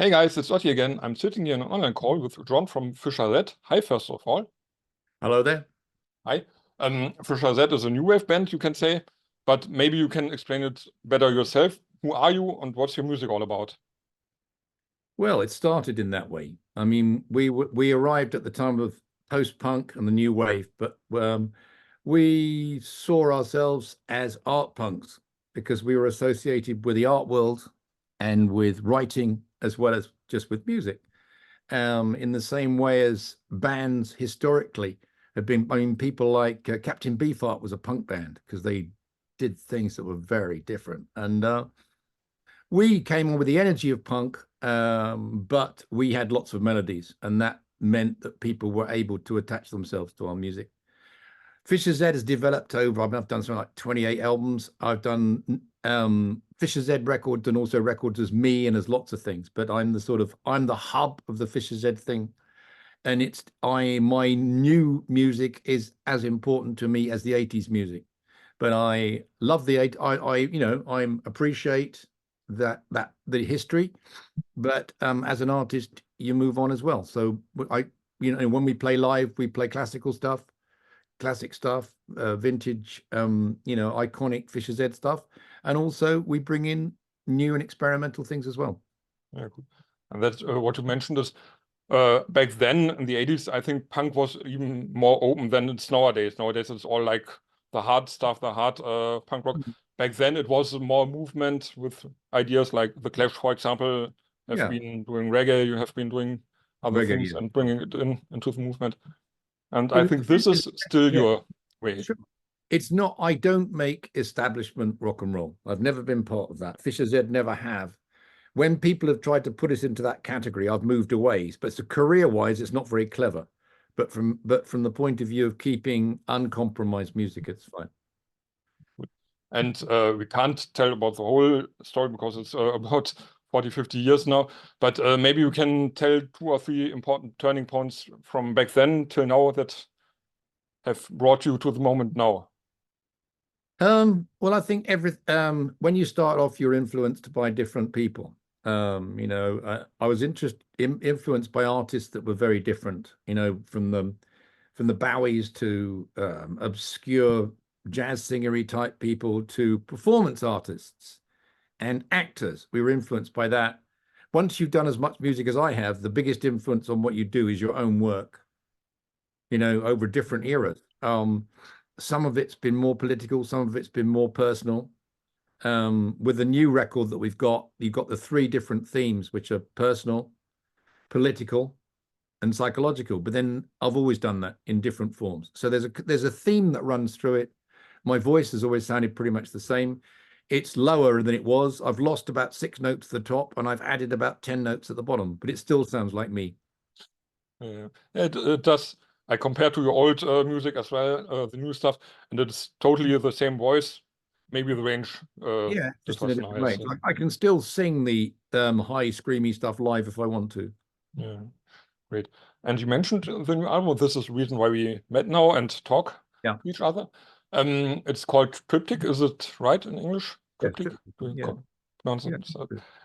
Hey guys, it's Otti again. I'm sitting here in an online call with John from FISCHER-Z. Hi, first of all. Hello there. Hi. FISCHER-Z is a new wave band, you can say, but maybe you can explain it better yourself. Who are you and what's your music all about? Well, it started in that way. I mean, we arrived at the time of post-punk and the new wave, but we saw ourselves as art punks because we were associated with the art world and with writing as well as just with music. In the same way as bands historically have been. I mean, people like Captain Beefheart was a punk band because they did things that were very different, and we came on with the energy of punk, but we had lots of melodies, and that meant that people were able to attach themselves to our music. FISCHER-Z has developed over, I've done something like 28 albums. I've done FISCHER-Z records and also records as me and as lots of things, but I'm the hub of the FISCHER-Z thing. And my new music is as important to me as the 80s music. But I love I appreciate the history, but as an artist you move on as well. So when we play live, we play classic stuff, vintage, iconic FISCHER-Z stuff, and also we bring in new and experimental things as well. Yeah, cool. And that's what you mentioned is back then in the 80s, I think punk was even more open than it's nowadays. Nowadays it's all like the hard stuff, the hard punk rock. Back then it was more movement with ideas like the Clash, for example, have been doing reggae, you have been doing other things and bringing it into the movement. And I think this is still your way. Sure. It's not, I don't make establishment rock and roll. I've never been part of that. FISCHER-Z never have. When people have tried to put us into that category, I've moved away. But so career-wise, it's not very clever. But from the point of view of keeping uncompromised music, it's fine. And we can't tell about the whole story because it's about 40, 50 years now. But maybe you can tell 2 or 3 important turning points from back then till now that have brought you to the moment now. Well, I think when you start off, you're influenced by different people. I was influenced by artists that were very different, from the Bowies to obscure jazz singery type people to performance artists and actors. We were influenced by that. Once you've done as much music as I have, the biggest influence on what you do is your own work, over different eras. Some of it's been more political, some of it's been more personal. With the new record that you've got the 3 different themes, which are personal, political, and psychological. But then I've always done that in different forms. So there's a theme that runs through it. My voice has always sounded pretty much the same. It's lower than it was. I've lost about 6 notes at the top, and I've added about 10 notes at the bottom, but it still sounds like me. It does. I compare to your old music as well, the new stuff, and it's totally the same voice. Maybe the range. Just in a different range. I can still sing the high screamy stuff live if I want to. Yeah, great. And you mentioned the new album. This is the reason why we met now and talk to each other. It's called Triptych. Is it right in English? Triptych. Nonsense.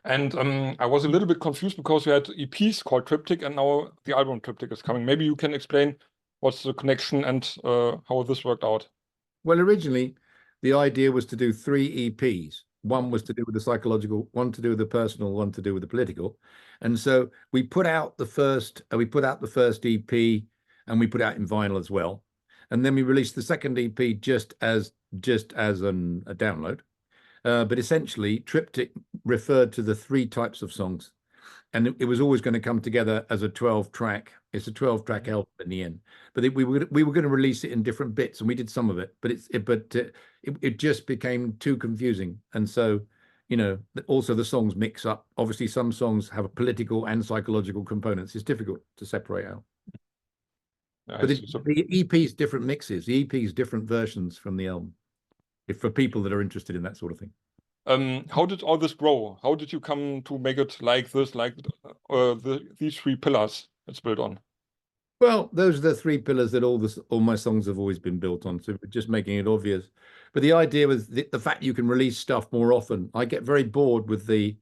And I was a little bit confused because you had EPs called Triptych, and now the album Triptych is coming. Maybe you can explain what's the connection and how this worked out. Well, originally, the idea was to do 3 EPs. One was to do with the psychological, one to do with the personal, one to do with the political. And so we put out the first EP, and we put out in vinyl as well. And then we released the second EP just as a download. But essentially, Triptych referred to the 3 types of songs, and it was always going to come together as a 12-track. It's a 12-track album in the end. But we were going to release it in different bits, and we did some of it. But it just became too confusing, and so also the songs mix up. Obviously, some songs have a political and psychological components. It's difficult to separate out. But the EP's different mixes. The EP's different versions from the album. For people that are interested in that sort of thing. How did all this grow? How did you come to make it like this, like these 3 pillars it's built on? Well, those are the 3 pillars that all my songs have always been built on. So just making it obvious. But the idea was the fact you can release stuff more often. I get very bored with the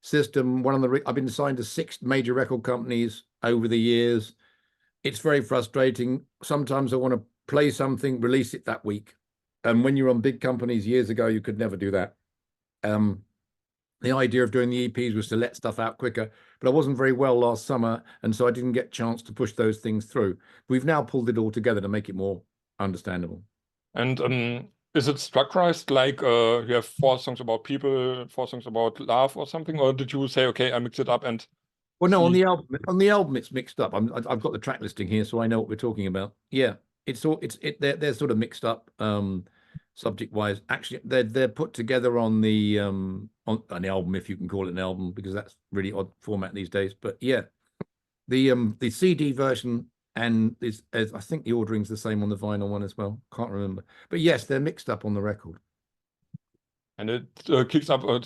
system. I've been signed to 6 major record companies over the years. It's very frustrating. Sometimes I want to play something, release it that week. And when you're on big companies years ago, you could never do that. The idea of doing the EPs was to let stuff out quicker, but I wasn't very well last summer, and so I didn't get a chance to push those things through. We've now pulled it all together to make it more understandable. And is it structured like you have 4 songs about people, 4 songs about love or something? Or did you say, okay, I mix it up and... Well, no, on the album it's mixed up. I've got the track listing here, so I know what we're talking about. Yeah, they're sort of mixed up subject wise. Actually, they're put together on the album, if you can call it an album, because that's really odd format these days. But yeah, the CD version and I think the ordering's the same on the vinyl one as well. Can't remember, but yes, they're mixed up on the record. And it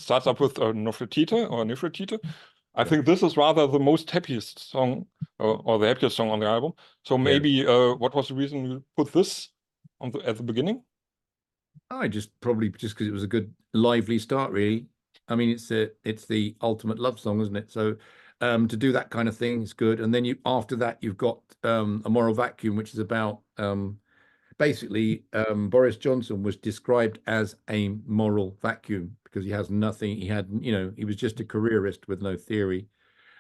starts up with Nefertiti. I think this is rather the most happiest song or the happiest song on the album. So maybe what was the reason you put this at the beginning? Probably just because it was a good lively start, really. I mean, it's the ultimate love song, isn't it? So to do that kind of thing is good. And then after that you've got A Moral Vacuum, which is about basically Boris Johnson was described as a moral vacuum because he has nothing. He was just a careerist with no theory.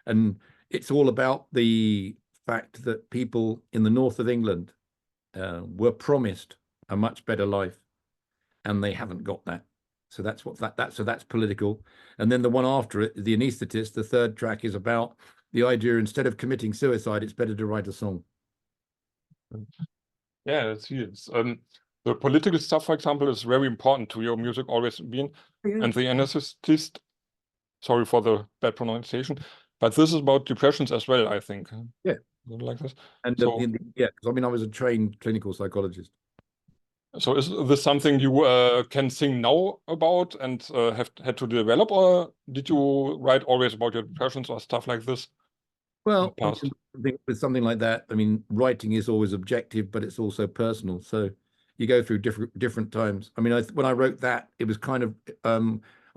And it's all about the fact that people in the north of England were promised a much better life, and they haven't got that. So that's political. And then the one after it, The Anaesthetist, the third track, is about the idea instead of committing suicide, it's better to write a song. Yeah, it's the political stuff, for example, is very important to your music, always been. Yeah. And The Anaesthetist, sorry for the bad pronunciation, but this is about depressions as well, I think. Yeah. Like this. And so, yeah, because I mean, I was a trained clinical psychologist. So is this something you can sing now about and had to develop, or did you write always about your depressions or stuff like this? Well, with something like that, I mean, writing is always objective, but it's also personal. So you go through different times. I mean, when I wrote that, it was kind of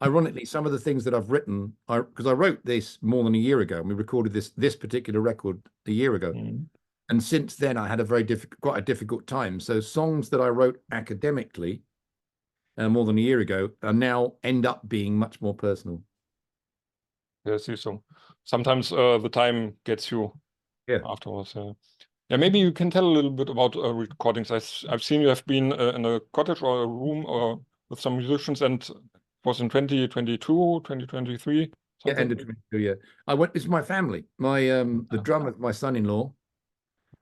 ironically, some of the things that I've written, because I wrote this more than a year ago, and we recorded this particular record a year ago. Mm. And since then, I had quite a difficult time. So songs that I wrote academically more than a year ago are now end up being much more personal. Yeah, I see. So sometimes the time gets you afterwards. Yeah, maybe you can tell a little bit about recordings. I've seen you have been in a cottage or a room or with some musicians, and it was in 2022, 2023. Yeah, end of 22. Yeah, it's my family. My the drummer, my son-in-law,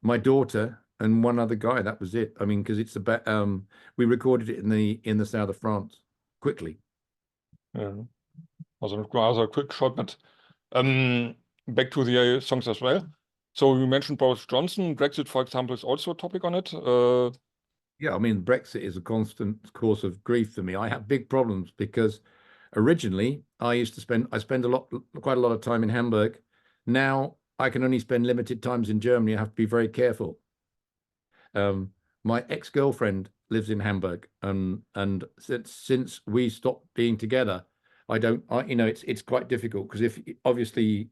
my daughter, and one other guy. That was it. I mean, because it's about we recorded it in the south of France quickly. Yeah, also a quick shot, but back to the songs as well. So you mentioned Boris Johnson. Brexit, for example, is also a topic on it. Yeah, I mean, Brexit is a constant course of grief for me. I have big problems because originally I spend quite a lot of time in Hamburg. Now I can only spend limited times in Germany. I have to be very careful. My ex-girlfriend lives in Hamburg, and since we stopped being together, it's quite difficult because obviously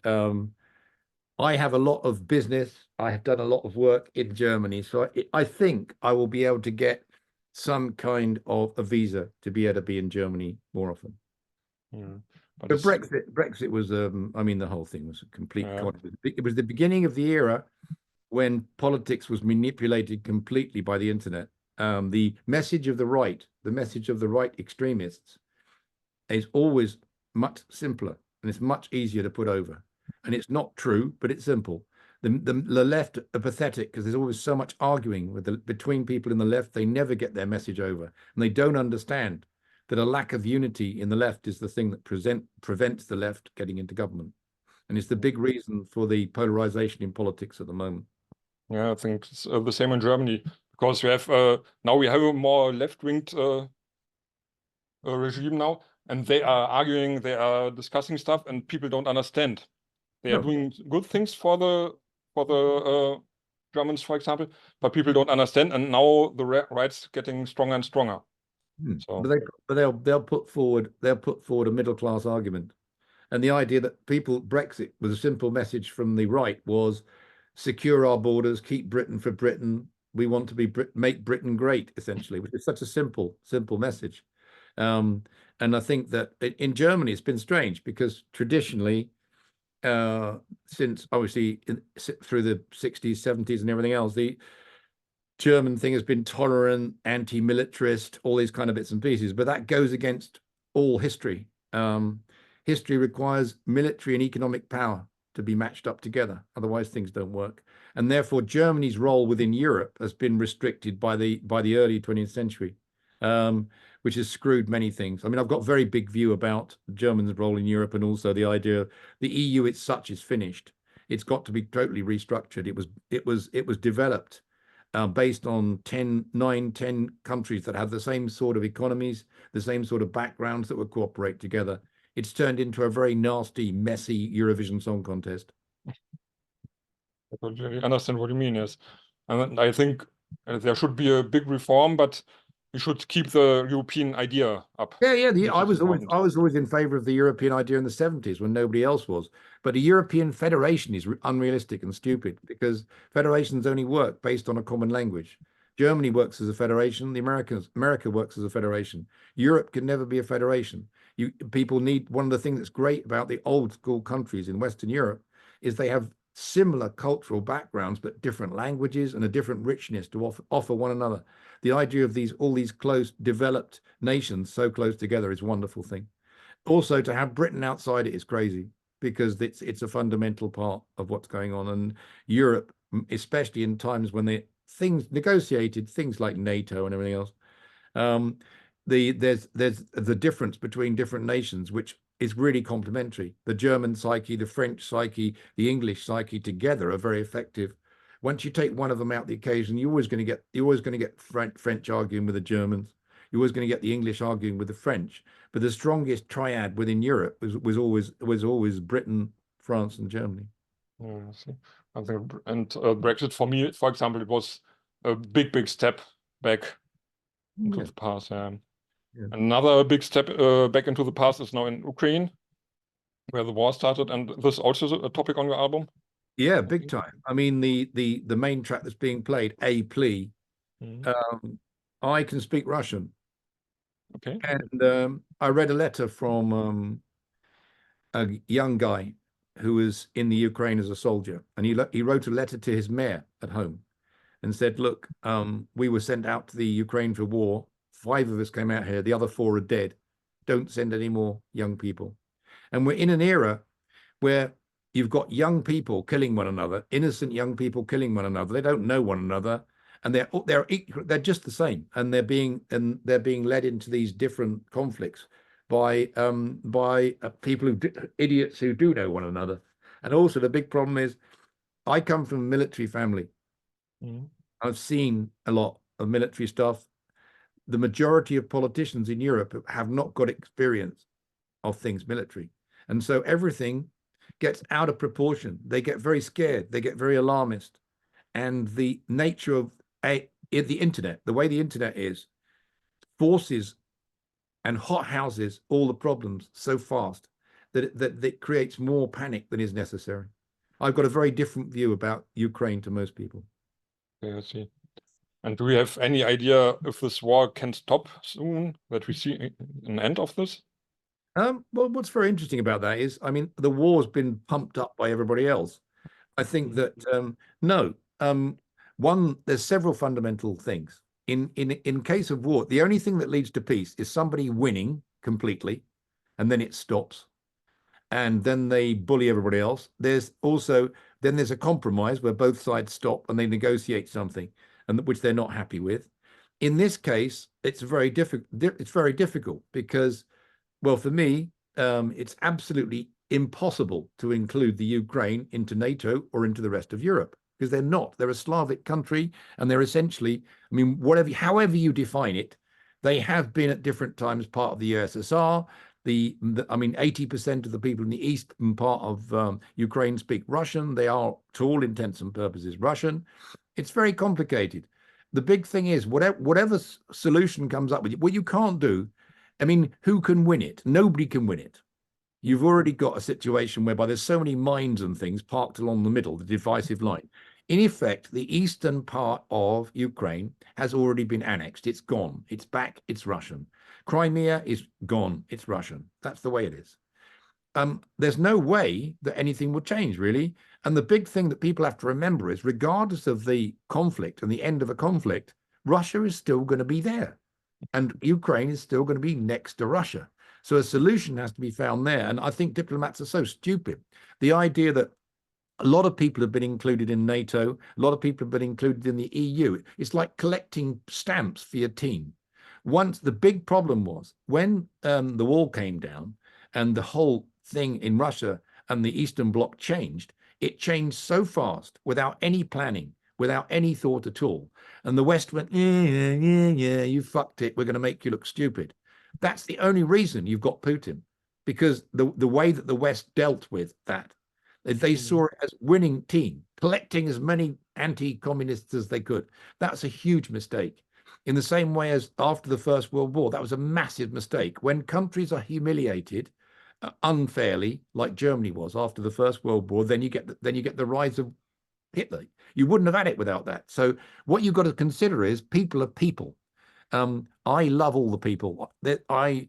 I have a lot of business. I have done a lot of work in Germany, so I think I will be able to get some kind of a visa to be able to be in Germany more often. Yeah. But Brexit was, I mean, the whole thing was a complete. It was the beginning of the era when politics was manipulated completely by the internet. The message of the right extremists is always much simpler, and it's much easier to put over. And it's not true, but it's simple. The left are pathetic because there's always so much arguing between people in the left. They never get their message over, and they don't understand that a lack of unity in the left is the thing that prevents the left getting into government. And it's the big reason for the polarization in politics at the moment. Yeah, I think it's the same in Germany, because we have now we have a more left-winged regime now, and they are arguing, they are discussing stuff, and people don't understand. They are doing good things for the Germans, for example, but people don't understand, and now the right's getting stronger and stronger. So. But they'll put forward a middle class argument, And the idea that Brexit was a simple message from the right was secure our borders, keep Britain for Britain. We want to make Britain great, essentially, which is such a simple message. And I think that in Germany, it's been strange because traditionally, since obviously through the 60s, 70s and everything else, the German thing has been tolerant, anti-militarist, all these kind of bits and pieces, but that goes against all history. History requires military and economic power to be matched up together. Otherwise, things don't work. And therefore, Germany's role within Europe has been restricted by the early 20th century, which has screwed many things. I mean, I've got a very big view about Germany's role in Europe, and also the idea the EU as such is finished. It's got to be totally restructured. It was developed based on 10 countries that have the same sort of economies, the same sort of backgrounds that would cooperate together. It's turned into a very nasty, messy Eurovision Song Contest. I totally understand what you mean, yes. And I think there should be a big reform, but we should keep the European idea up. Yeah. I was always in favor of the European idea in the 70s when nobody else was. But a European federation is unrealistic and stupid because federations only work based on a common language. Germany works as a federation. America works as a federation. Europe can never be a federation. People need, one of the things that's great about the old school countries in Western Europe is they have similar cultural backgrounds, but different languages and a different richness to offer one another. The idea of all these close developed nations so close together is a wonderful thing. Also, to have Britain outside it is crazy because it's a fundamental part of what's going on. And Europe, especially in times when things negotiated, things like NATO and everything else, there's the difference between different nations, which is really complementary. The German psyche, the French psyche, the English psyche together are very effective. Once you take one of them out the occasion, you're always going to get French arguing with the Germans. You're always going to get the English arguing with the French. But the strongest triad within Europe was always Britain, France, and Germany. Yeah, I see. I think, and Brexit for me, for example, it was a big step back into the past. Yeah. Another big step back into the past is now in Ukraine, where the war started, and this is also a topic on your album. Yeah, big time. I mean, the main track that's being played, A Plea. I can speak Russian. Okay. And I read a letter from a young guy who was in the Ukraine as a soldier, and he wrote a letter to his mayor at home and said, look, we were sent out to the Ukraine for war. 5 of us came out here. The other 4 are dead. Don't send any more young people. And we're in an era where you've got young people killing one another, innocent young people killing one another. They don't know one another, and they're just the same, and they're being led into these different conflicts by people idiots who do know one another. And also the big problem is, I come from a military family. I've seen a lot of military stuff. The majority of politicians in Europe have not got experience of things military, and so everything gets out of proportion. They get very scared. They get very alarmist. And the nature of the internet, the way the internet is, forces and hothouses all the problems so fast that it creates more panic than is necessary. I've got a very different view about Ukraine to most people. Yeah, I see. And do we have any idea if this war can stop soon, that we see an end of this? Well, what's very interesting about that is, I mean, the war's been pumped up by everybody else. I think that no, there's several fundamental things. In case of war, the only thing that leads to peace is somebody winning completely, and then it stops, and then they bully everybody else. There's a compromise where both sides stop and they negotiate something, and which they're not happy with. In this case, it's very difficult because, well, for me, it's absolutely impossible to include the Ukraine into NATO or into the rest of Europe, because they're not. They're a Slavic country, and they're essentially, I mean, however you define it, they have been at different times part of the USSR. I mean, 80% of the people in the eastern part of Ukraine speak Russian. They are, to all intents and purposes, Russian. It's very complicated. The big thing is, whatever solution comes up with, what you can't do, I mean, who can win it? Nobody can win it. you've already got a situation whereby there's so many mines and things parked along the middle, the divisive line. In effect, the eastern part of Ukraine has already been annexed. It's gone. It's back. It's Russian. Crimea is gone. It's Russian. That's the way it is. There's no way that anything will change, really. And the big thing that people have to remember is, regardless of the conflict and the end of a conflict, Russia is still going to be there. And Ukraine is still going to be next to Russia. So a solution has to be found there. And I think diplomats are so stupid. The idea that a lot of people have been included in NATO, a lot of people have been included in the EU. It's like collecting stamps for your team. Once the big problem was when the wall came down and the whole thing in Russia and the Eastern Bloc changed, it changed so fast without any planning, without any thought at all. And the West went, yeah, you fucked it. We're going to make you look stupid. That's the only reason you've got Putin, because the way that the West dealt with that, they saw it as winning team, collecting as many anti-communists as they could. That's a huge mistake. In the same way as after the First World War, that was a massive mistake. When countries are humiliated unfairly, like Germany was after the First World War, then you get the rise of Hitler. You wouldn't have had it without that. So what you've got to consider is people are people. I love all the people. I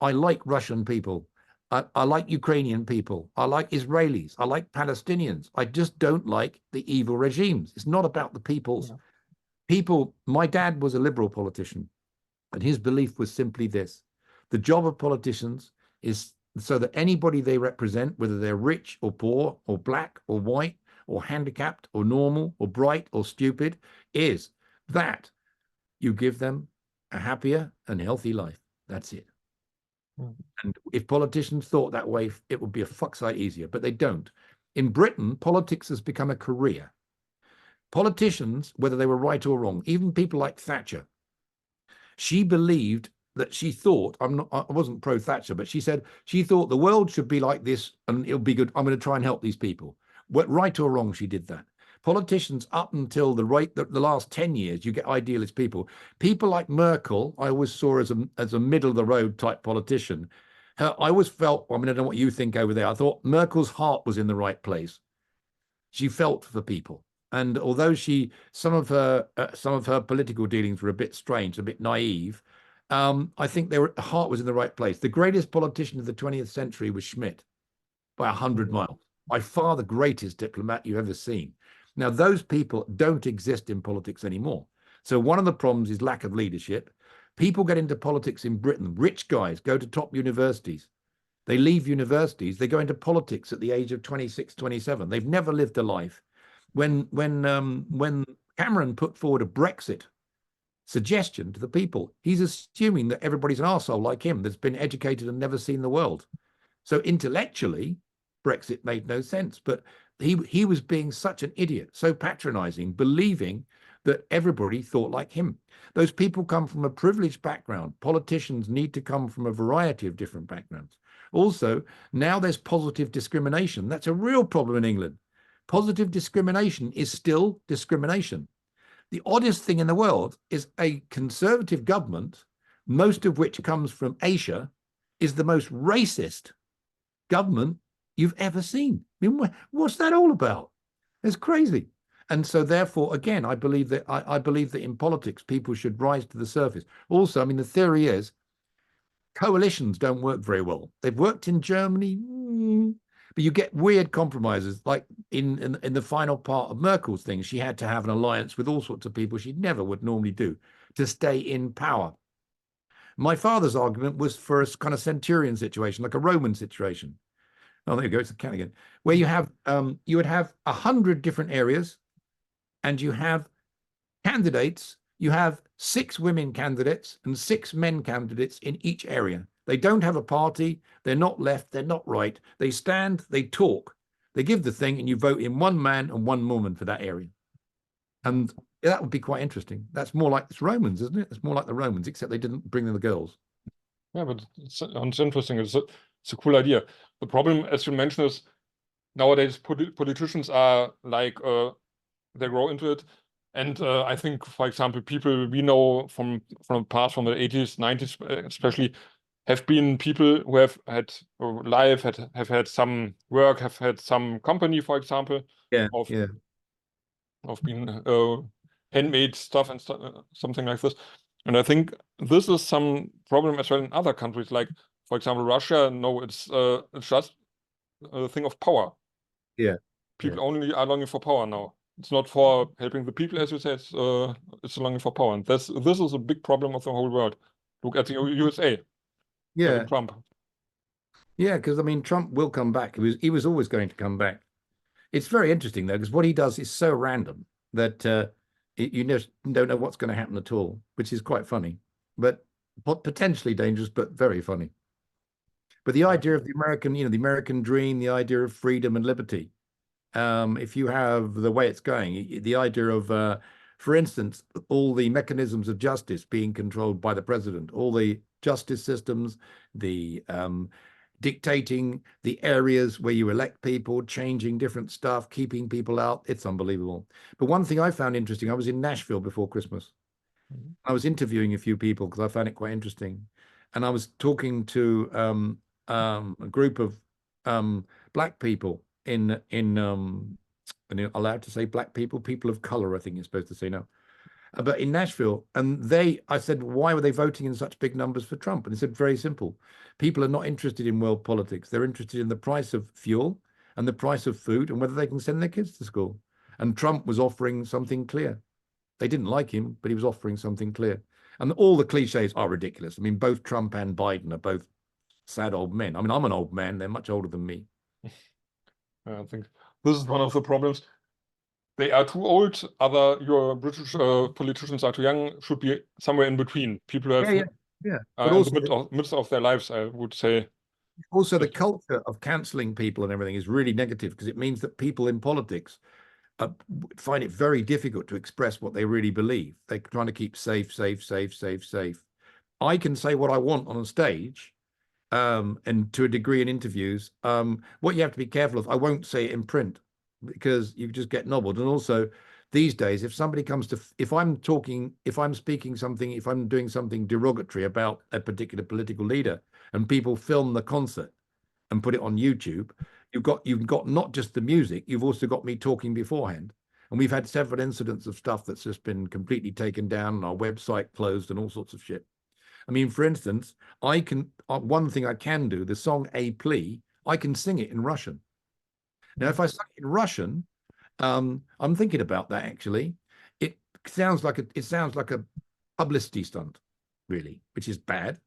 like Russian people. I like Ukrainian people. I like Israelis. I like Palestinians. I just don't like the evil regimes. It's not about the people's people. My dad was a liberal politician, and his belief was simply this: the job of politicians is so that anybody they represent, whether they're rich or poor or black or white or handicapped or normal or bright or stupid, is that you give them a happier and healthy life. That's it. And if politicians thought that way, it would be a fuck sight easier, but they don't. In Britain, politics has become a career. Politicians, whether they were right or wrong, even people like Thatcher, she believed that she thought, I wasn't pro Thatcher, but she said she thought the world should be like this and it'll be good. I'm going to try and help these people. Right or wrong, she did that. Politicians up until the last 10 years, you get idealist people. People like Merkel, I always saw as a middle of the road type politician. I always felt, I don't know what you think over there. I thought Merkel's heart was in the right place. She felt for people. And although some of her political dealings were a bit strange, a bit naive, I think her heart was in the right place. The greatest politician of the 20th century was Schmidt by 100 miles. By far the greatest diplomat you've ever seen. Now, those people don't exist in politics anymore. So one of the problems is lack of leadership. People get into politics in Britain. Rich guys go to top universities. They leave universities. They go into politics at the age of 26, 27. They've never lived a life. When Cameron put forward a Brexit suggestion to the people, he's assuming that everybody's an arsehole like him that's been educated and never seen the world. So intellectually, Brexit made no sense, but he was being such an idiot, so patronizing, believing that everybody thought like him. Those people come from a privileged background. Politicians need to come from a variety of different backgrounds. Also, now there's positive discrimination. That's a real problem in England. Positive discrimination is still discrimination. The oddest thing in the world is a conservative government, most of which comes from Asia, is the most racist government you've ever seen. What's that all about? It's crazy. And so therefore, again, I believe that in politics, people should rise to the surface. Also, the theory is coalitions don't work very well. They've worked in Germany, but you get weird compromises. Like in the final part of Merkel's thing, she had to have an alliance with all sorts of people she never would normally do to stay in power. My father's argument was for a kind of centurion situation, like a Roman situation. Oh, there you go. It's a cat again. Where you would have 100 different areas, and you have candidates. You have 6 women candidates and 6 men candidates in each area. They don't have a party. They're not left. They're not right. They stand. They talk. They give the thing, and you vote in one man and one woman for that area. And that would be quite interesting. That's more like it's Romans, isn't it? It's more like the Romans, except they didn't bring in the girls. Yeah, but it's interesting. It's a cool idea. The problem, as you mentioned, is nowadays politicians are like they grow into it, and I think, for example, people we know from the past, from the 80s, 90s, especially, have been people who have had life, have had some work, have had some company, for example, Yeah, of yeah, being handmade stuff and something like this. And I think this is some problem as well in other countries, like for example Russia. No, it's just a thing of power. yeah, People only are longing for power now. It's not for helping the people, as you said. It's longing for power, and this is a big problem of the whole world. Look at the USA. yeah, Trump. yeah. Because I mean, Trump will come back. He was always going to come back. It's very interesting though, because what he does is so random that you just don't know what's going to happen at all, which is quite funny, but potentially dangerous, but very funny. But the idea of the American, the American dream, the idea of freedom and liberty, if you have the way it's going, the idea of, for instance, all the mechanisms of justice being controlled by the president, all the justice systems, the dictating the areas where you elect people, changing different stuff, keeping people out. It's unbelievable. But one thing I found interesting, I was in Nashville before Christmas. I was interviewing a few people because I found it quite interesting. And I was talking to a group of black people and you're allowed to say black people of color, I think you're supposed to say now. But in Nashville, and I said, why were they voting in such big numbers for Trump? And they said, very simple. People are not interested in world politics. They're interested in the price of fuel and the price of food and whether they can send their kids to school. And Trump was offering something clear. They didn't like him, but he was offering something clear. And all the cliches are ridiculous. I mean, both Trump and Biden are both sad old men. I mean, I'm an old man. They're much older than me. I think this is one of the problems. They are too old. Your British politicians are too young. Should be somewhere in between. People who have Yeah. But in the midst of their lives, I would say. Also, the culture of cancelling people and everything is really negative because it means that people in politics find it very difficult to express what they really believe. They're trying to keep safe, safe, safe, safe, safe. I can say what I want on a stage, and to a degree in interviews. What you have to be careful of, I won't say it in print because you just get nobbled. And also, these days, if somebody comes to, if I'm speaking something, if I'm doing something derogatory about a particular political leader, and people film the concert and put it on YouTube, you've got not just the music, you've also got me talking beforehand. And we've had several incidents of stuff that's just been completely taken down and our website closed and all sorts of shit. I mean, for instance, I can, one thing I can do, the song A Plea, I can sing it in Russian. Now, if I sing it in Russian, I'm thinking about that actually. It sounds like a publicity stunt, really, which is bad.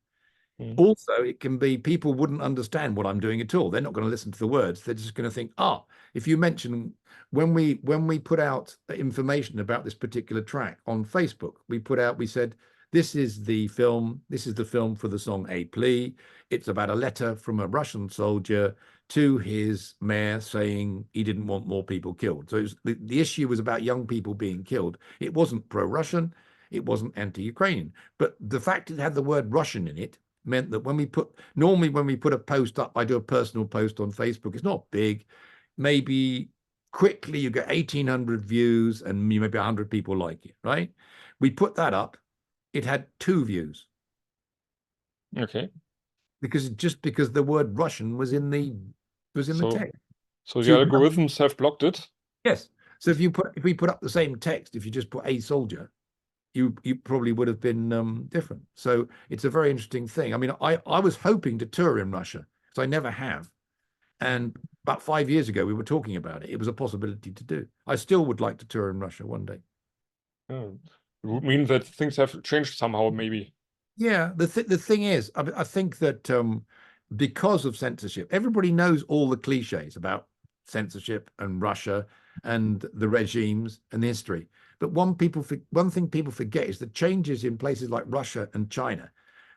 Also, it can be people wouldn't understand what I'm doing at all. They're not going to listen to the words. They're just going to think, if you mention when we put out information about this particular track on Facebook, we said, this is the film for the song A Plea. It's about a letter from a Russian soldier to his mayor saying he didn't want more people killed. So the issue was about young people being killed. It wasn't pro-Russian. It wasn't anti-Ukrainian. But the fact it had the word Russian in it meant that when we put a post up, I do a personal post on Facebook. It's not big. Maybe quickly you get 1,800 views and maybe 100 people like it, right? We put that up. It had 2 views. Okay. Because the word Russian was in the text. So the algorithms have blocked it? Yes. So if we put up the same text, if you just put a soldier, you probably would have been different. So it's a very interesting thing. I mean, I was hoping to tour in Russia, because I never have. And about 5 years ago, we were talking about it. It was a possibility to do. I still would like to tour in Russia one day. It would mean that things have changed somehow, maybe. Yeah, the thing is, I think that because of censorship, everybody knows all the cliches about censorship and Russia and the regimes and the history. But one thing people forget is the changes in places like Russia and China.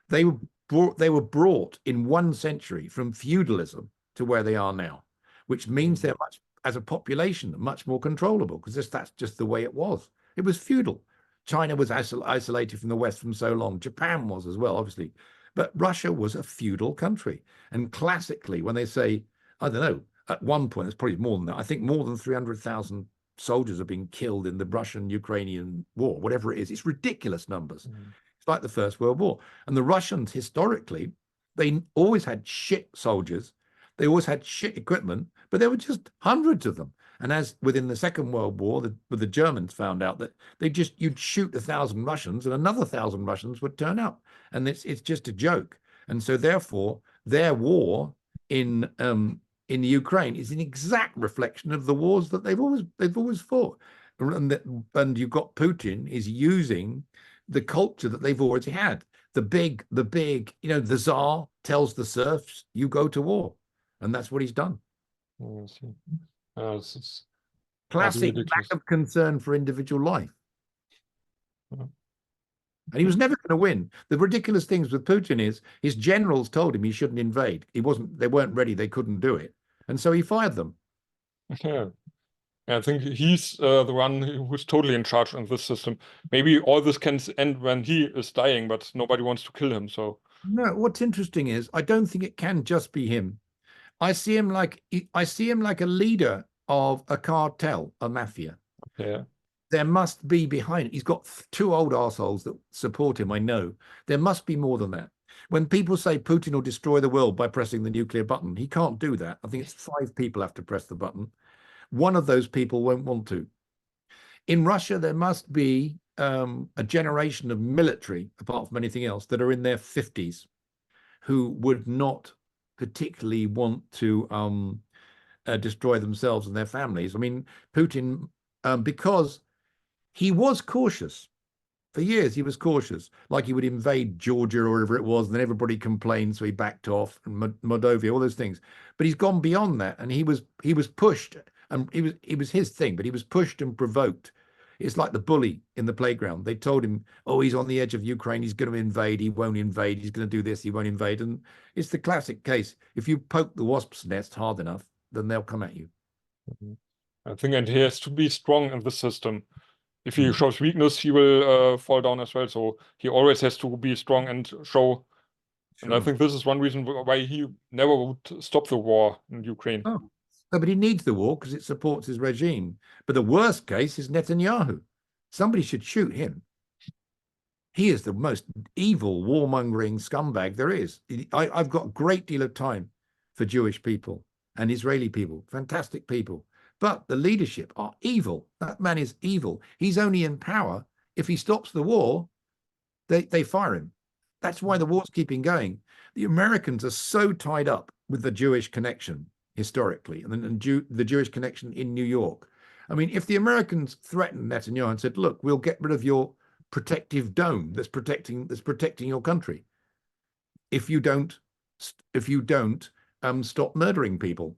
They were brought in 1 century from feudalism to where they are now, which means they're as a population, much more controllable, because that's just the way it was. It was feudal. China was isolated from the West for so long. Japan was as well, obviously. But Russia was a feudal country. And classically, when they say, I don't know, at one point, it's probably more than that. I think more than 300,000 soldiers are being killed in the Russian-Ukrainian war, whatever it is. It's ridiculous numbers. It's like the First World War. And the Russians, historically, They always had shit soldiers. They always had shit equipment, but there were just hundreds of them. And as within the Second World War, the Germans found out that you'd shoot 1,000 Russians and another 1,000 Russians would turn up. And it's just a joke. And so therefore, their war in Ukraine is an exact reflection of the wars that they've always fought. And you've got Putin is using the culture that they've already had. The big, the Tsar tells the serfs, you go to war. And that's what he's done. It's Classic lack of concern for individual life. And he was never going to win. The ridiculous things with Putin is his generals told him he shouldn't invade. They weren't ready. They couldn't do it. And so he fired them. Yeah. I think he's the one who's totally in charge in this system. Maybe all this can end when he is dying, but nobody wants to kill him. So no, what's interesting is I don't think it can just be him. I see him like a leader of a cartel, a mafia. Yeah. There must be behind it. He's got 2 old assholes that support him, I know. There must be more than that. When people say Putin will destroy the world by pressing the nuclear button, he can't do that. I think it's 5 people have to press the button. One of those people won't want to. In Russia, there must be a generation of military, apart from anything else, that are in their 50s who would not particularly want to destroy themselves and their families. I mean, Putin, because he was cautious. For years, he was cautious, like he would invade Georgia or wherever it was, and then everybody complained, so he backed off, and Moldova, all those things. But he's gone beyond that, and he was pushed, and it was his thing, but he was pushed and provoked. It's like the bully in the playground. They told him, oh, he's on the edge of Ukraine, he's going to invade, he won't invade, he's going to do this, he won't invade. And it's the classic case. If you poke the wasp's nest hard enough, then they'll come at you. I think, and he has to be strong in the system. If he shows weakness, he will fall down as well. So he always has to be strong and show. Sure. And I think this is one reason why he never would stop the war in Ukraine. Oh, but he needs the war because it supports his regime. But the worst case is Netanyahu. Somebody should shoot him. He is the most evil, warmongering scumbag there is. I've got a great deal of time for Jewish people and Israeli people, fantastic people. But the leadership are evil. That man is evil. He's only in power. If he stops the war, they fire him. That's why the war's keeping going. The Americans are so tied up with the Jewish connection historically, and the Jewish connection in New York. I mean, if the Americans threatened Netanyahu and said, look, we'll get rid of your protective dome that's protecting your country if you don't stop murdering people.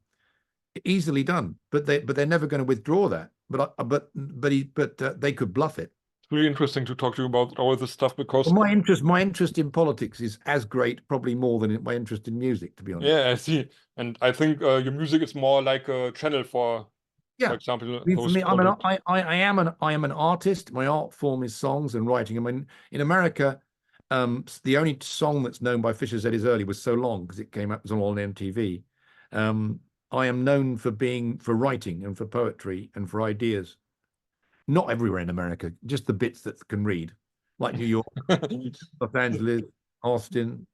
Easily done, but they're never going to withdraw that. But they could bluff it. It's really interesting to talk to you about all this stuff because well, my interest in politics is as great, probably more than my interest in music, to be honest. Yeah, I see. And I think your music is more like a channel for example. I mean, for me, I am an artist. My art form is songs and writing. I mean, in America, the only song that's known by FISCHER-Z is Early was So Long because it was on MTV. I am known for writing and for poetry and for ideas. Not everywhere in America, just the bits that can read, like New York, Los Angeles, Austin,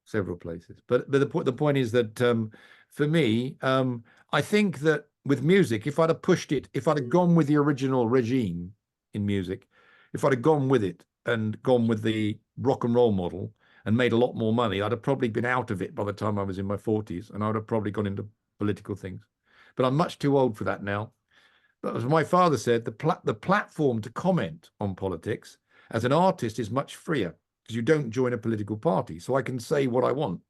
several places. But the point is that for me, I think that with music, if I'd have gone with the original regime in music, if I'd have gone with it and gone with the rock and roll model and made a lot more money, I'd have probably been out of it by the time I was in my 40s, and I would have probably gone into political things. But I'm much too old for that now. But as my father said, the platform to comment on politics as an artist is much freer because you don't join a political party. So I can say what I want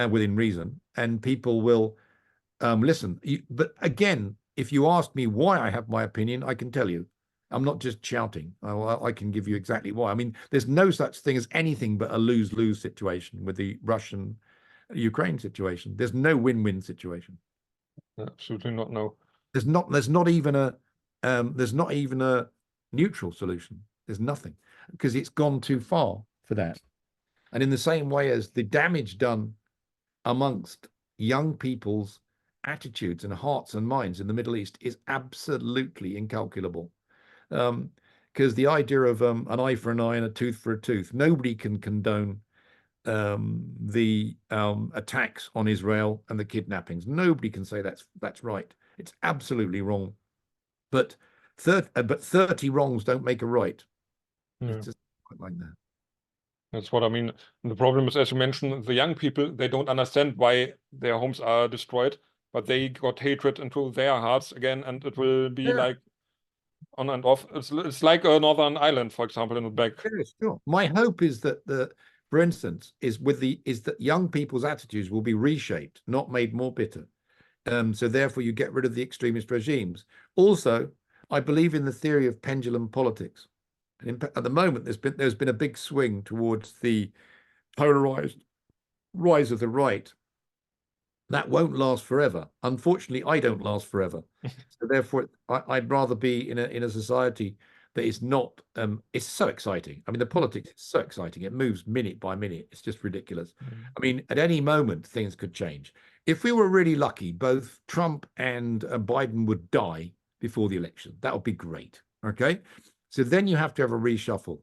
within reason, and people will listen. But again, if you ask me why I have my opinion, I can tell you. I'm not just shouting. I can give you exactly why. I mean, there's no such thing as anything but a lose-lose situation with the Russian-Ukraine situation. There's no win-win situation. Absolutely not. No. There's not even a neutral solution. There's nothing because it's gone too far for that. And in the same way as the damage done amongst young people's attitudes and hearts and minds in the Middle East is absolutely incalculable. Because the idea of an eye for an eye and a tooth for a tooth, nobody can condone the attacks on Israel and the kidnappings. Nobody can say that's right. It's absolutely wrong. But 30 wrongs don't make a right. Yeah. It's just quite like that. That's what I mean. And the problem is, as you mentioned, the young people, they don't understand why their homes are destroyed, but they got hatred into their hearts again, and it will be like on and off. It's like a Northern Ireland, for example, in the back. Yeah, sure. My hope is that for instance, is that young people's attitudes will be reshaped, not made more bitter. So therefore, you get rid of the extremist regimes. Also, I believe in the theory of pendulum politics. And at the moment, there's been a big swing towards the polarized rise of the right. That won't last forever. Unfortunately, I don't last forever. So therefore, I'd rather be in a society that is not. It's so exciting. I mean, the politics is so exciting. It moves minute by minute. It's just ridiculous. I mean, at any moment, things could change. If we were really lucky, both Trump and Biden would die before the election. That would be great. Okay. So then you have to have a reshuffle.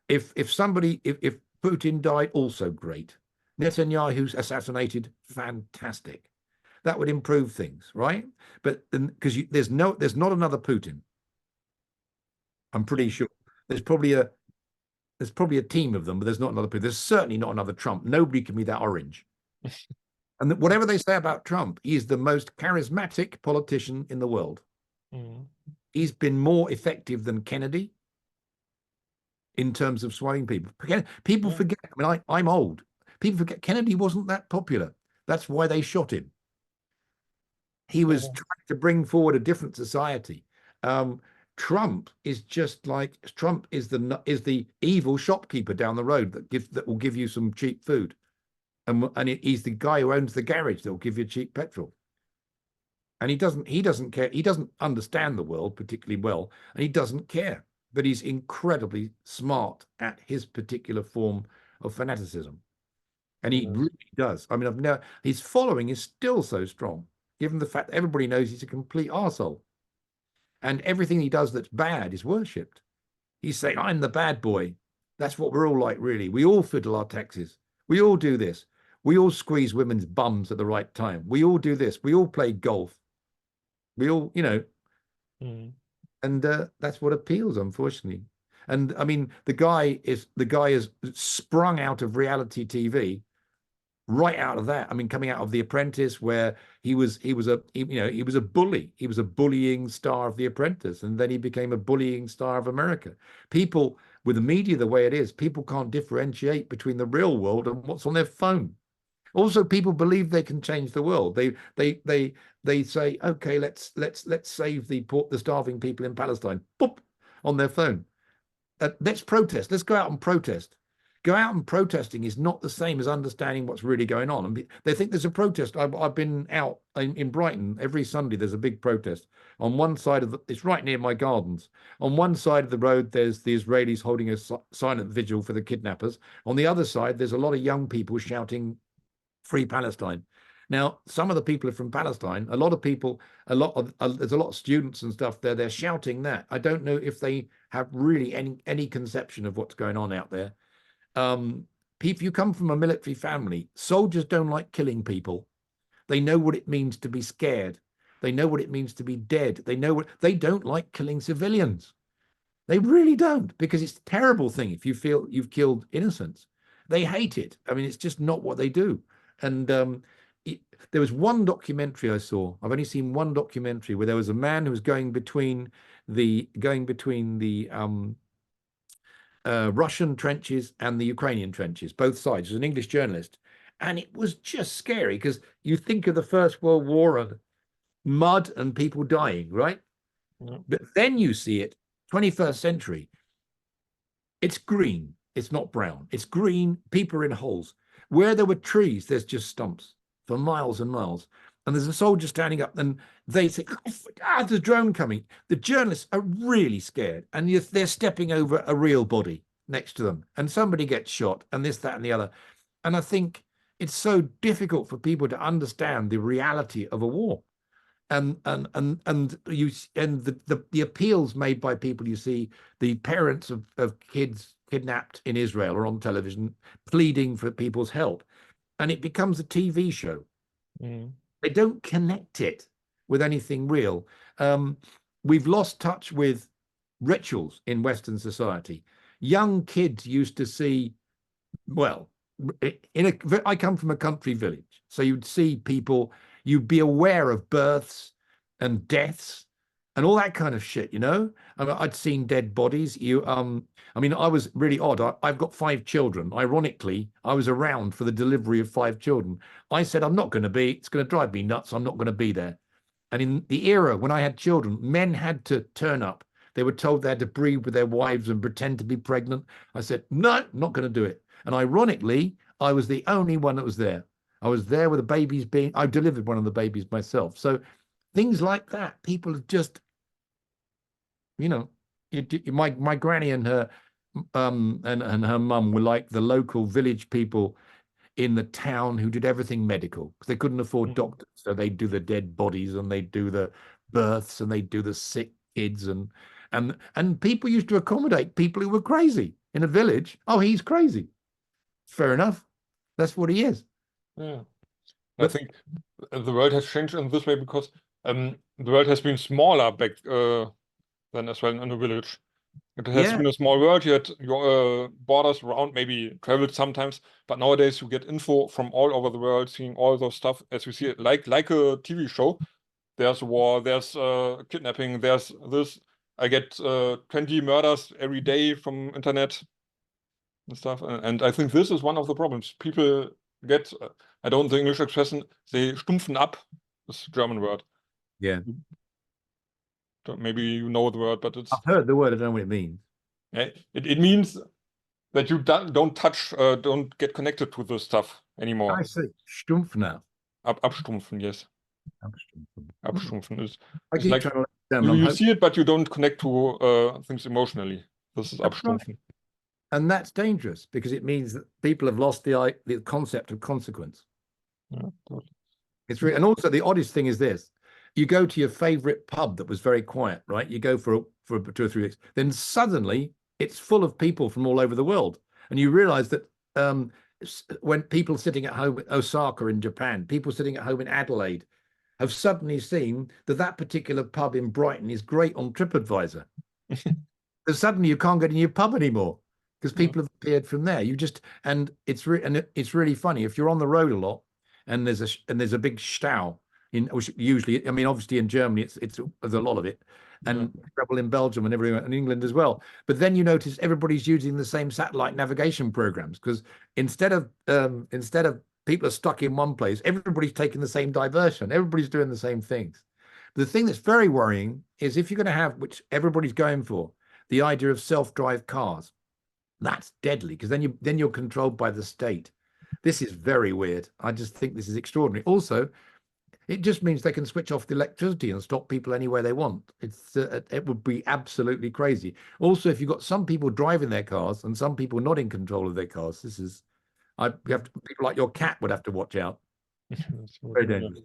If Putin died, also great. Netanyahu's assassinated, fantastic. That would improve things, right? But because there's not another Putin. I'm pretty sure there's probably a team of them, but there's not another Putin. There's certainly not another Trump. Nobody can be that orange. And whatever they say about Trump, he is the most charismatic politician in the world. He's been more effective than Kennedy in terms of swaying people. People forget. I mean, I'm old. People forget Kennedy wasn't that popular. That's why they shot him. He was trying to bring forward a different society. Trump is the evil shopkeeper down the road that will give you some cheap food, and he's the guy who owns the garage that will give you cheap petrol. And he doesn't care. He doesn't understand the world particularly well, and he doesn't care. But he's incredibly smart at his particular form of fanaticism. And he really does. I mean, his following is still so strong, given the fact that everybody knows he's a complete arsehole. And everything he does that's bad is worshipped. He's saying, I'm the bad boy. That's what we're all like, really. We all fiddle our taxes. We all do this. We all squeeze women's bums at the right time. We all do this. We all play golf. We all, and that's what appeals, unfortunately. And I mean, the guy is sprung out of reality TV, right out of that. I mean, coming out of The Apprentice, where he was a bully. He was a bullying star of The Apprentice, and then he became a bullying star of America. People with the media the way it is, people can't differentiate between the real world and what's on their phone. Also, people believe they can change the world. They say, okay, let's save the starving people in Palestine. Boop, on their phone. Let's protest. Let's go out and protest. Go out and protesting is not the same as understanding what's really going on. And they think there's a protest. I've been out in Brighton every Sunday. There's a big protest on one side of it's right near my gardens. On one side of the road, there's the Israelis holding a silent vigil for the kidnappers. On the other side, there's a lot of young people shouting Free Palestine. Now, some of the people are from Palestine. There's a lot of students and stuff there. They're shouting that. I don't know if they have really any conception of what's going on out there. If you come from a military family, soldiers don't like killing people. They know what it means to be scared. They know what it means to be dead. They don't like killing civilians. They really don't, because it's a terrible thing if you feel you've killed innocents. They hate it. I mean, it's just not what they do. And there was one documentary I saw. I've only seen one documentary where there was a man who was going between the Russian trenches and the Ukrainian trenches, both sides. He was an English journalist, and it was just scary because you think of the First World War and mud and people dying, right? Yeah. But then you see it, 21st century. It's green. It's not brown. It's green. People are in holes. Where there were trees, there's just stumps for miles and miles. And there's a soldier standing up, and they say, there's a drone coming. The journalists are really scared, and they're stepping over a real body next to them, and somebody gets shot, and this, that, and the other. And I think it's so difficult for people to understand the reality of a war. And the appeals made by people, you see the parents of kids kidnapped in Israel or on television pleading for people's help, and it becomes a TV show. They don't connect it with anything real. We've lost touch with rituals in Western society. Young kids used to see, well, I come from a country village, so you'd see people, you'd be aware of births and deaths and all that kind of shit, you know. I'd seen dead bodies. I mean, I was really odd. I've got 5 children. Ironically, I was around for the delivery of 5 children. I said, I'm not going to be, it's going to drive me nuts. I'm not going to be there. And in the era when I had children, men had to turn up. They were told they had to breed with their wives and pretend to be pregnant. I said, no, not going to do it. And ironically, I was the only one that was there. I was there with the babies I delivered one of the babies myself. So things like that, people are just, you know, my granny and her and her mum were like the local village people in the town who did everything medical because they couldn't afford doctors. So they'd do the dead bodies and they'd do the births and they'd do the sick kids and people used to accommodate people who were crazy in a village. Oh, he's crazy. Fair enough. That's what he is. Yeah. I think the world has changed in this way because the world has been smaller back than as well in the village. It has been a small world. You had your borders around, maybe traveled sometimes, but nowadays you get info from all over the world, seeing all those stuff as we see it, like a TV show. There's war, there's kidnapping, there's this. I get 20 murders every day from internet and stuff, and I think this is one of the problems. People get, I don't know the English expression, they stumpfen ab, this German word. Yeah. Maybe you know the word, but it's... I've heard the word, I don't know what it means. It means that you don't touch, don't get connected to this stuff anymore. I see. Stumpfen ab. Abstumpfen, yes. Abstumpfen. Abstumpfen is I keep like trying to understand. you see it, but you don't connect to things emotionally. This is abstumpfen. Right. And that's dangerous because it means that people have lost the concept of consequence. Yeah, totally. It's really, and also the oddest thing is this: you go to your favorite pub that was very quiet, right? You go for 2 or 3 weeks, then suddenly it's full of people from all over the world, and you realize that when people sitting at home in Osaka in Japan, people sitting at home in Adelaide, have suddenly seen that particular pub in Brighton is great on TripAdvisor. Because suddenly you can't get in your pub anymore because people have appeared from there. And it's really funny if you're on the road a lot and there's a big stau which usually, I mean, obviously in Germany there's a lot of it, and trouble in Belgium and everywhere, and England as well. But then you notice everybody's using the same satellite navigation programs because instead of people are stuck in one place, everybody's taking the same diversion. Everybody's doing the same things. The thing that's very worrying is if you're going to have, which everybody's going for, the idea of self-drive cars. That's deadly because then you're controlled by the state. This is very weird. I just think this is extraordinary. Also, it just means they can switch off the electricity and stop people anywhere they want. It would be absolutely crazy. Also, if you've got some people driving their cars and some people not in control of their cars, people like your cat would have to watch out. Very dangerous.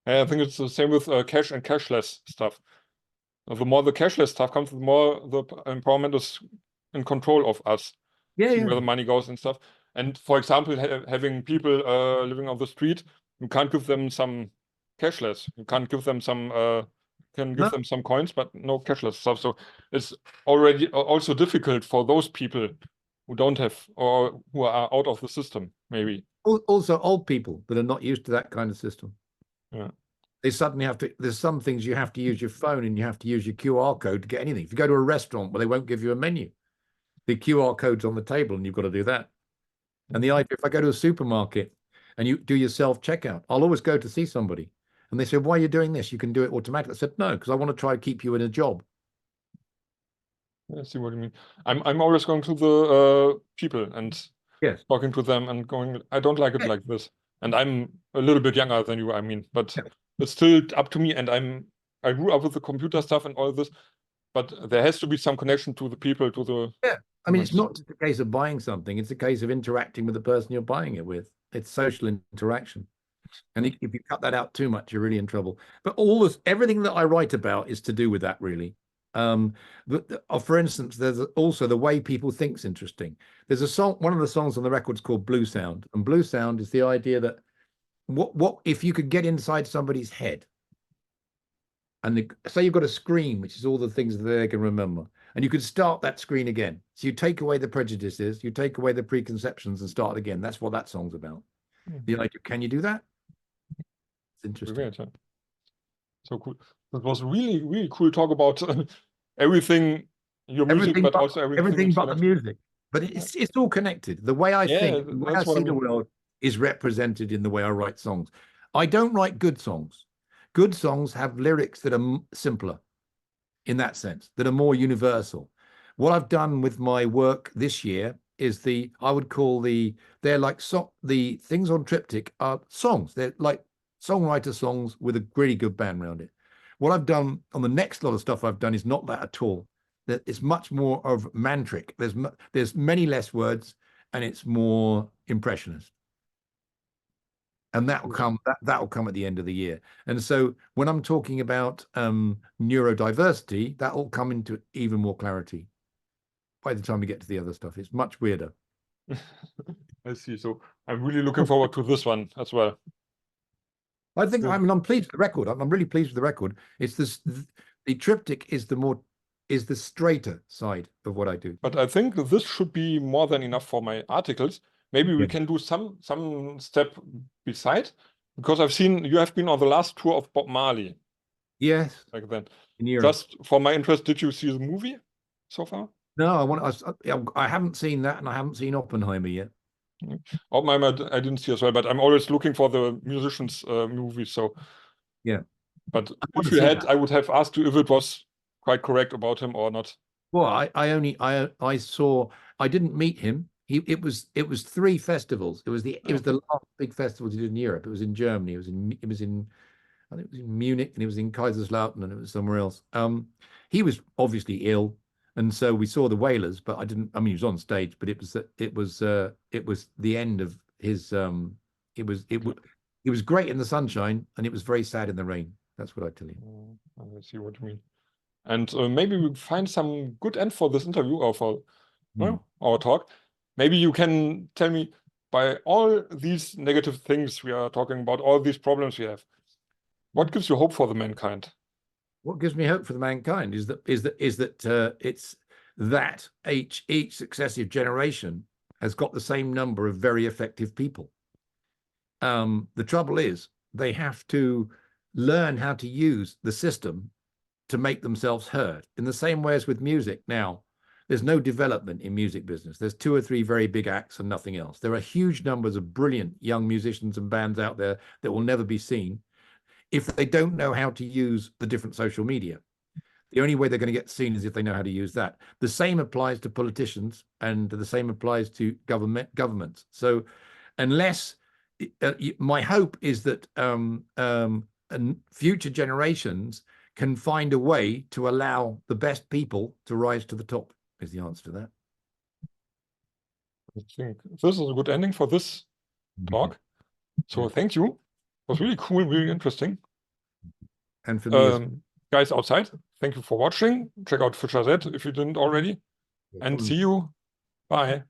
I think it's the same with cash and cashless stuff. The more the cashless stuff comes, the more the empowerment is in control of us. Where the money goes and stuff. And for example, having people living on the street, you can't give them some cashless. You can't give them some them some coins, but no cashless stuff. So it's already also difficult for those people who don't have or who are out of the system, maybe. Also old people that are not used to that kind of system. Yeah. They suddenly have to, there's some things you have to use your phone and you have to use your QR code to get anything. If you go to a restaurant where they won't give you a menu, the QR code's on the table and you've got to do that. And the idea, if I go to a supermarket and you do your self-checkout, I'll always go to see somebody. And they say, why are you doing this? You can do it automatically. I said, no, because I want to try to keep you in a job. I see what you mean. I'm always going to the people and talking to them and going, I don't like it like this. And I'm a little bit younger than you, I mean, but it's still up to me. And I grew up with the computer stuff and all this, but there has to be some connection to the people, to the... I mean, it's not just a case of buying something. It's a case of interacting with the person you're buying it with. It's social interaction. And if you cut that out too much, you're really in trouble. But everything that I write about is to do with that, really. For instance, there's also the way people think's interesting. There's a song, one of the songs on the record's called Blue Sound, and Blue Sound is the idea that what if you could get inside somebody's head, and say you've got a screen, which is all the things that they can remember, and you could start that screen again. So you take away the prejudices, you take away the preconceptions, and start again. That's what that song's about. The idea, can you do that? It's interesting. So cool. That was really, really cool talk about everything, your music, but also everything but the music. But it's all connected. The way I think, the way I see the world is represented in the way I write songs. I don't write good songs. Good songs have lyrics that are simpler in that sense, that are more universal. What I've done with my work this year is I would call the things on Triptych are songs. They're like songwriter songs with a really good band around it. What I've done on the next lot of stuff I've done is not that at all. That it's much more of mantric. There's many less words, and it's more impressionist. And that will come. That will come at the end of the year. And so when I'm talking about neurodiversity, that will come into even more clarity. By the time we get to the other stuff, it's much weirder. I see. So I'm really looking forward to this one as well. I think I'm pleased with the record. I'm really pleased with the record. It's the Triptych is the straighter side of what I do. But I think this should be more than enough for my articles. Maybe we can do some step beside, because I've seen you have been on the last tour of Bob Marley. Yes. Like that. Just for my interest, did you see the movie so far? No, I haven't seen that, and I haven't seen Oppenheimer yet. Oppenheimer I didn't see as well, but I'm always looking for the musicians' movies. So yeah. But if you had, I would have asked you if it was quite correct about him or not. Well, I saw. I didn't meet him. It was 3 festivals. It was the last big festival he did in Europe. It was in Germany. It was in I think it was in Munich, and it was in Kaiserslautern, and it was somewhere else. He was obviously ill, and so we saw the Wailers, but I didn't. I mean, he was on stage, but it was the end of his. It was great in the sunshine, and it was very sad in the rain. That's what I tell you. I see what you mean. And maybe we'll find some good end for this interview or for our talk. Maybe you can tell me, by all these negative things we are talking about, all these problems we have, what gives you hope for the mankind? What gives me hope for the mankind is that it's that each successive generation has got the same number of very effective people. The trouble is they have to learn how to use the system to make themselves heard, in the same way as with music. Now, there's no development in music business. There's 2 or 3 very big acts and nothing else. There are huge numbers of brilliant young musicians and bands out there that will never be seen if they don't know how to use the different social media. The only way they're going to get seen is if they know how to use that. The same applies to politicians, and the same applies to governments. So unless my hope is that future generations can find a way to allow the best people to rise to the top, is the answer to that. I think this is a good ending for this talk. So thank you. It was really cool, really interesting. And for me, guys outside, thank you for watching. Check out FISCHER-Z if you didn't already. And see you. Bye.